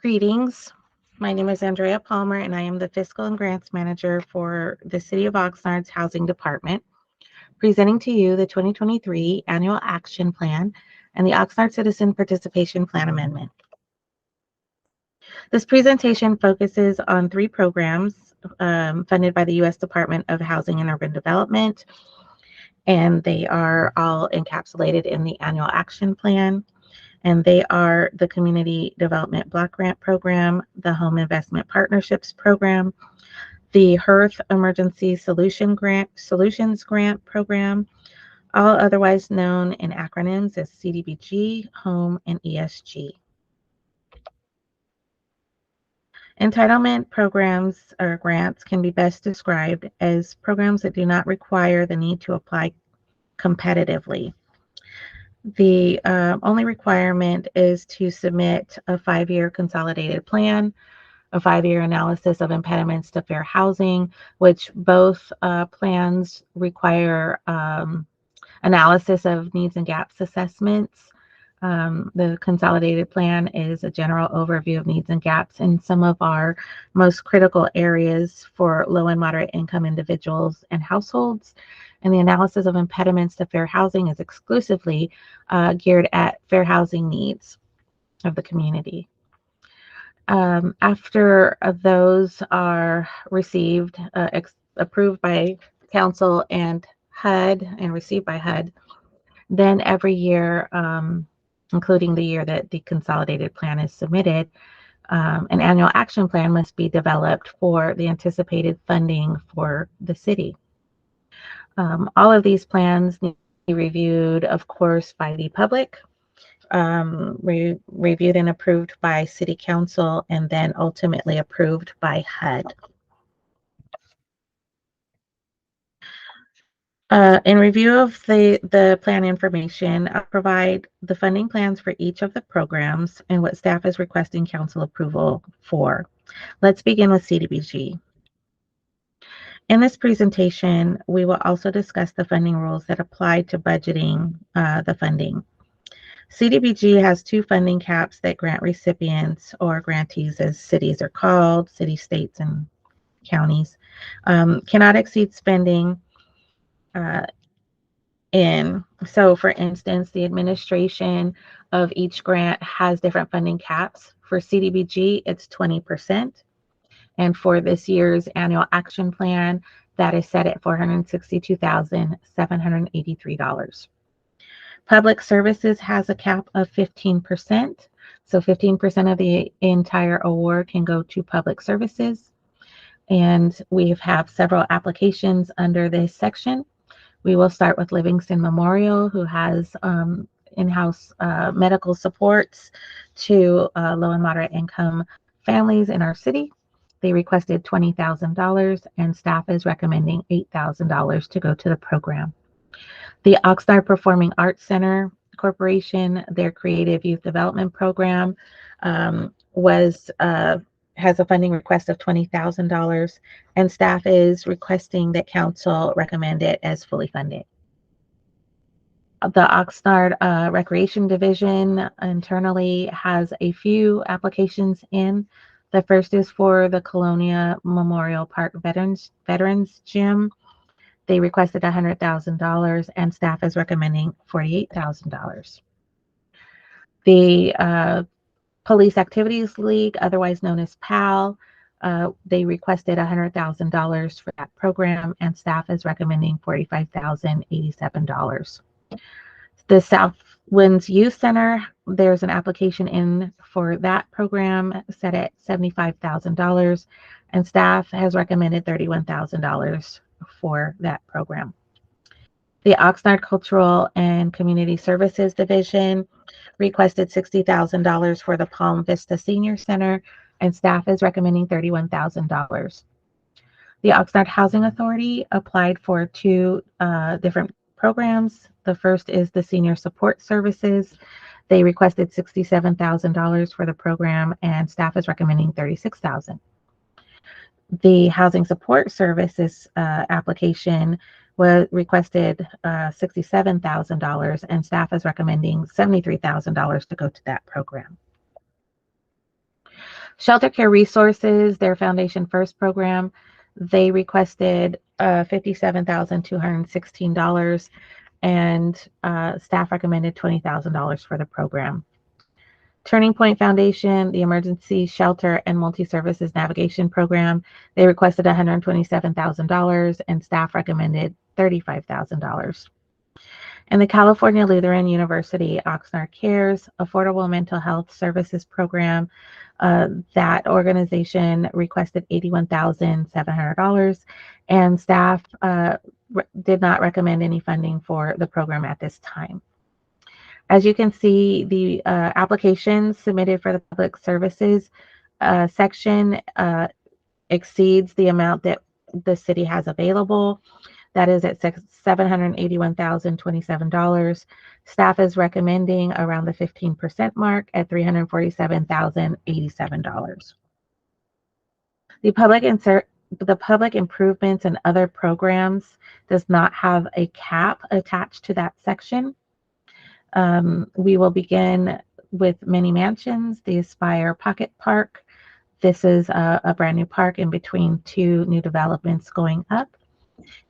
Greetings. My name is Andrea Palmer, and I am the Fiscal and Grants Manager for the City of Oxnard's Housing Department, presenting to you the 2023 Annual Action Plan and the Oxnard Citizen Participation Plan Amendment. This presentation focuses on three programs funded by the U.S. Department of Housing and Urban Development, and they are all encapsulated in the Annual Action Plan. And they are the Community Development Block Grant Program, the Home Investment Partnerships Program, the Hearth Emergency Solutions Grant Program, all otherwise known in acronyms as CDBG, HOME, and ESG. Entitlement programs or grants can be best described as programs that do not require the need to apply competitively. The only requirement is to submit a 5-year consolidated plan, a 5-year analysis of impediments to fair housing, which both plans require analysis of needs and gaps assessments. The consolidated plan is a general overview of needs and gaps in some of our most critical areas for low and moderate income individuals and households. And the analysis of impediments to fair housing is exclusively geared at fair housing needs of the community. After those are received, approved by Council and HUD, and received by HUD, then every year, including the year that the consolidated plan is submitted, an annual action plan must be developed for the anticipated funding for the city. All of these plans need to be reviewed, of course, by the public, reviewed and approved by City Council, and then ultimately approved by HUD. In review of the plan information, I'll provide the funding plans for each of the programs and what staff is requesting council approval for. Let's begin with CDBG. In this presentation, we will also discuss the funding rules that apply to budgeting the funding. CDBG has 2 funding caps that grant recipients, or grantees as cities are called, cities, states, and counties, cannot exceed spending So for instance, the administration of each grant has different funding caps. For CDBG, it's 20%. And for this year's annual action plan, that is set at $462,783. Public services has a cap of 15%. So 15% of the entire award can go to public services. And we have several applications under this section. We will start with Livingston Memorial, who has in-house medical supports to low and moderate income families in our city. They requested $20,000, and staff is recommending $8,000 to go to the program. The Oxnard Performing Arts Center Corporation, their Creative Youth Development Program, has a funding request of $20,000, and staff is requesting that council recommend it as fully funded. The Oxnard Recreation Division internally has a few applications in. The first is for the Colonia Memorial Park Veterans Gym. They requested $100,000, and staff is recommending $48,000. The Police Activities League, otherwise known as PAL, they requested $100,000 for that program, and staff is recommending $45,087. The South Winds Youth Center, there's an application in for that program set at $75,000, and staff has recommended $31,000 for that program. The Oxnard Cultural and Community Services Division requested $60,000 for the Palm Vista Senior Center, and staff is recommending $31,000. The Oxnard Housing Authority applied for 2 different programs. The first is the Senior Support Services. They requested $67,000 for the program, and staff is recommending $36,000. The Housing Support Services application was requested $67,000, and staff is recommending $73,000 to go to that program. Shelter Care Resources, their Foundation First program, they requested $57,216, and staff recommended $20,000 for the program. Turning Point Foundation, the Emergency Shelter and Multi-Services Navigation Program, they requested $127,000, and staff recommended $35,000. And the California Lutheran University Oxnard Cares Affordable Mental Health Services Program, that organization requested $81,700, and staff did not recommend any funding for the program at this time. As you can see, the applications submitted for the public services section exceeds the amount that the city has available. That is at $781,027. Staff is recommending around the 15% mark at $347,087. The public improvements and other programs does not have a cap attached to that section. We will begin with Many Mansions, the Aspire Pocket Park. This is a brand new park in between two new developments going up.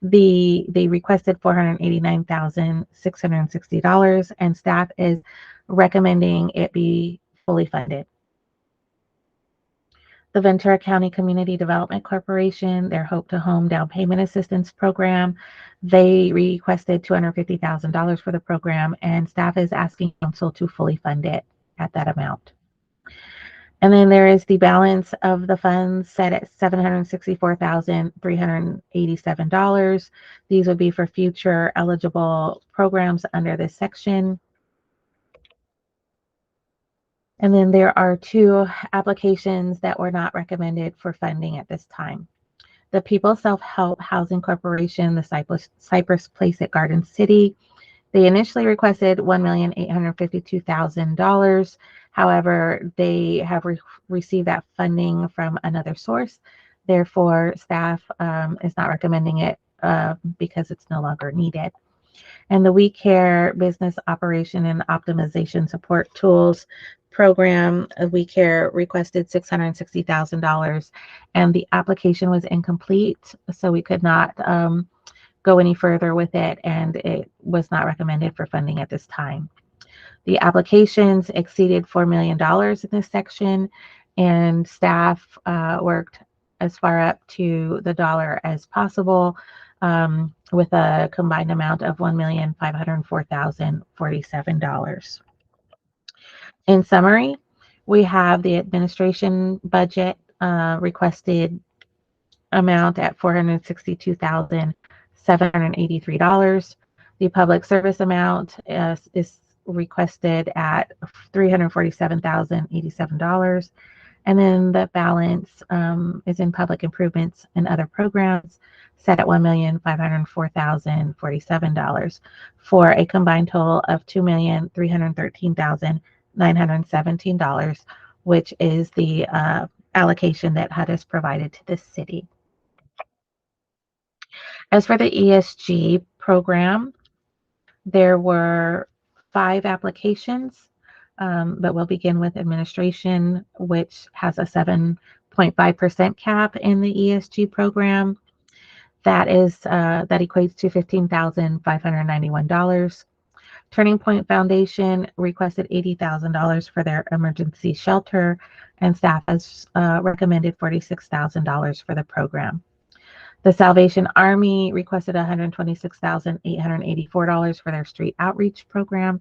They requested $489,660, and staff is recommending it be fully funded. The Ventura County Community Development Corporation, their Hope to Home Down Payment Assistance Program, they requested $250,000 for the program, and staff is asking council to fully fund it at that amount. And then there is the balance of the funds set at $764,387. These would be for future eligible programs under this section. And then there are two applications that were not recommended for funding at this time. The People Self-Help Housing Corporation, the Cypress Place at Garden City, they initially requested $1,852,000. However, they have received that funding from another source. Therefore, staff is not recommending it because it's no longer needed. And the We Care Business Operation and Optimization Support Tools program, We Care requested $660,000, and the application was incomplete, so we could not go any further with it, and it was not recommended for funding at this time. The applications exceeded $4 million in this section, and staff worked as far up to the dollar as possible, with a combined amount of $1,504,047. In summary, we have the administration budget requested amount at $462,783. The public service amount is requested at $347,087. And then the balance is in public improvements and other programs set at $1,504,047 for a combined total of $2,313,917, which is the allocation that HUD has provided to the city. As for the ESG program, there were 5 applications, but we'll begin with administration, which has a 7.5% cap in the ESG program. That equates to $15,591. Turning Point Foundation requested $80,000 for their emergency shelter, and staff has recommended $46,000 for the program. The Salvation Army requested $126,884 for their street outreach program,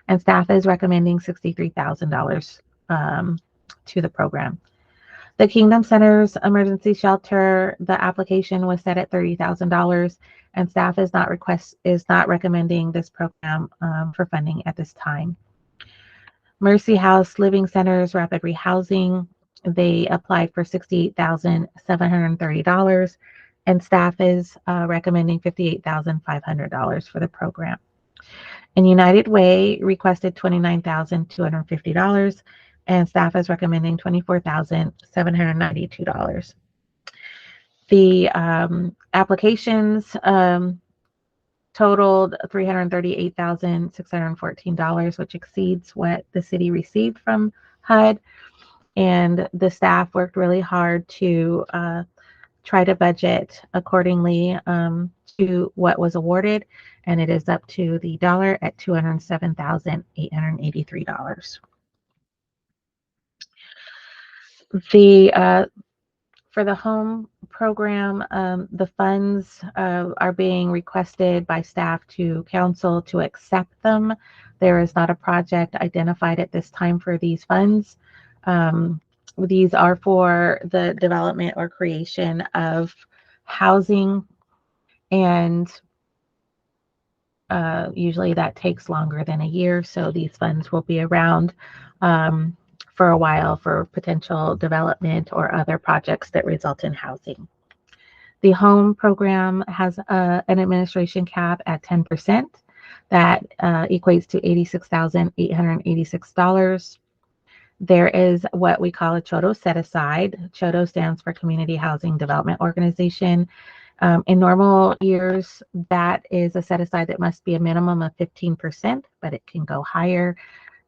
and staff is recommending $63,000 to the program. The Kingdom Center's emergency shelter, the application was set at $30,000, and staff is not recommending this program for funding at this time. Mercy House Living Center's rapid rehousing, they applied for $68,730, and staff is recommending $58,500 for the program. And United Way requested $29,250, and staff is recommending $24,792. The applications totaled $338,614, which exceeds what the city received from HUD. and the staff worked really hard to try to budget accordingly to what was awarded, and it is up to the dollar at $207,883. The For the home program, the funds are being requested by staff to council to accept them. There is not a project identified at this time for these funds. These are for the development or creation of housing, and usually that takes longer than a year, so these funds will be around for a while for potential development or other projects that result in housing. The home program has an administration cap at 10%. That equates to $86,886. There is what we call a CHODO set aside. CHODO stands for Community Housing Development Organization. In normal years, that is a set aside that must be a minimum of 15%, but it can go higher.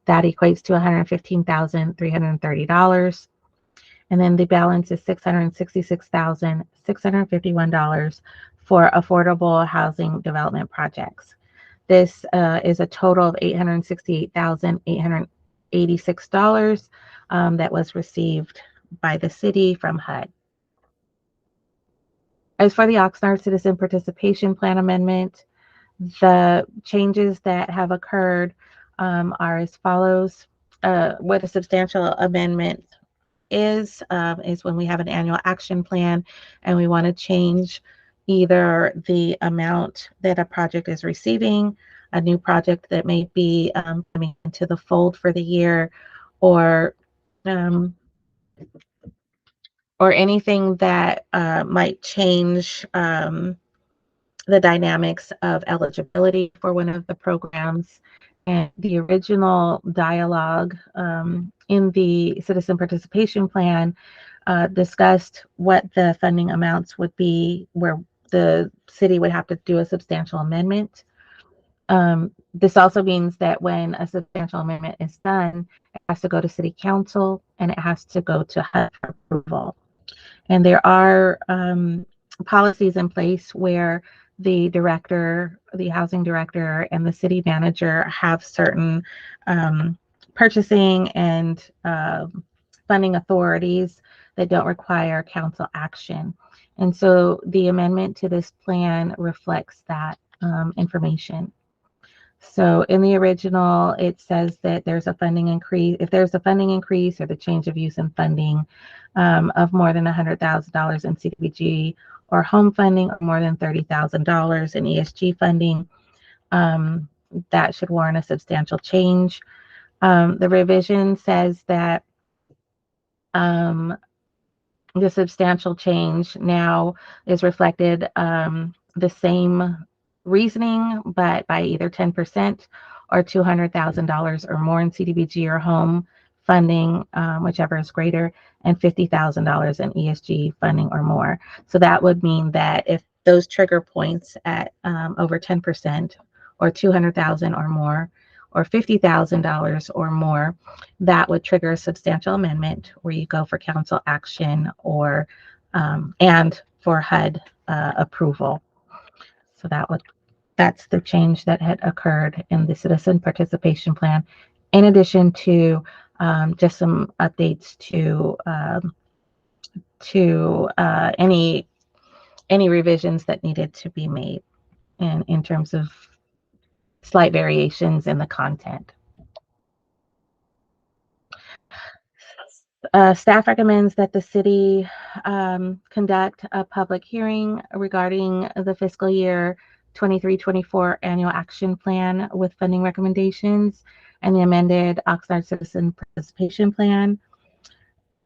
That equates to $115,330. And then the balance is $666,651 for affordable housing development projects. This is a total of $868,886 that was received by the city from HUD. As for the Oxnard Citizen Participation Plan amendment, the changes that have occurred are as follows. What a substantial amendment is when we have an annual action plan and we want to change either the amount that a project is receiving, a new project that may be coming into the fold for the year, or anything that might change the dynamics of eligibility for one of the programs. And the original dialogue in the Citizen Participation Plan discussed what the funding amounts would be, where the city would have to do a substantial amendment. This also means that when a substantial amendment is done, it has to go to City Council and it has to go to HUD for approval. And there are policies in place where the director, the housing director, and the city manager have certain purchasing and funding authorities that don't require council action. And so the amendment to this plan reflects that information. So in the original, it says that there's a funding increase. If there's a funding increase or the change of use and funding of more than $100,000 in CDBG or home funding or more than $30,000 in ESG funding, that should warrant a substantial change. The revision says that the substantial change now is reflected the same reasoning, but by either 10% or $200,000 or more in CDBG or home funding, whichever is greater, and $50,000 in ESG funding or more. So that would mean that if those trigger points at over 10% or $200,000 or more, or $50,000 or more, that would trigger a substantial amendment where you go for council action or and for HUD approval. So that's the change that had occurred in the Citizen Participation Plan, in addition to just some updates to any revisions that needed to be made in terms of slight variations in the content. Staff recommends that the city conduct a public hearing regarding the fiscal year 23-24 annual action plan with funding recommendations and the amended Oxnard Citizen Participation Plan.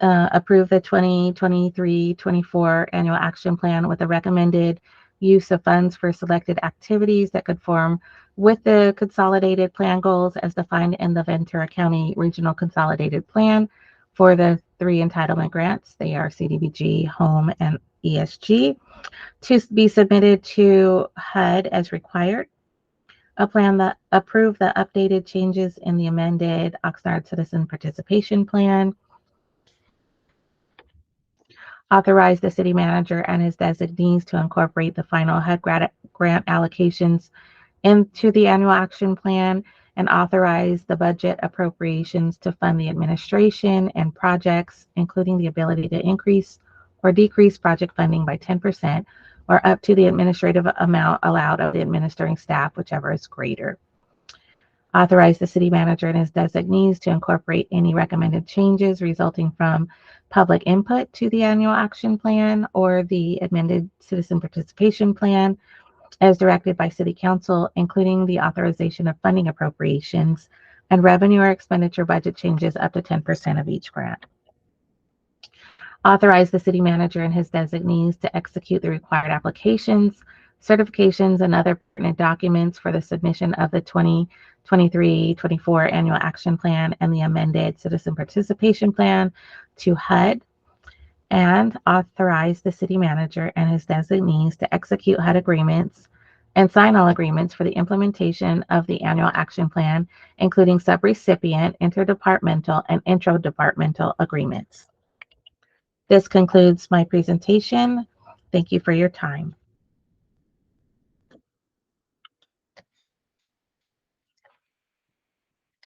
Approve the 2023-24 annual action plan with a recommended use of funds for selected activities that could form with the consolidated plan goals as defined in the Ventura County Regional Consolidated Plan for the 3 entitlement grants. They are CDBG, Home, and ESG, to be submitted to HUD as required. A plan that approve the updated changes in the amended Oxnard Citizen Participation Plan. Authorize the city manager and his designees to incorporate the final HUD grant allocations into the annual action plan and authorize the budget appropriations to fund the administration and projects, including the ability to increase or decrease project funding by 10% or up to the administrative amount allowed of the administering staff, whichever is greater. Authorize the city manager and his designees to incorporate any recommended changes resulting from public input to the annual action plan or the amended citizen participation plan as directed by City Council, including the authorization of funding appropriations and revenue or expenditure budget changes up to 10% of each grant. Authorize the city manager and his designees to execute the required applications, certifications, and other pertinent documents for the submission of the 2023-24 annual action plan and the amended citizen participation plan to HUD, and authorize the city manager and his designees to execute HUD agreements and sign all agreements for the implementation of the annual action plan, including subrecipient, interdepartmental, and intradepartmental agreements. This concludes my presentation. Thank you for your time.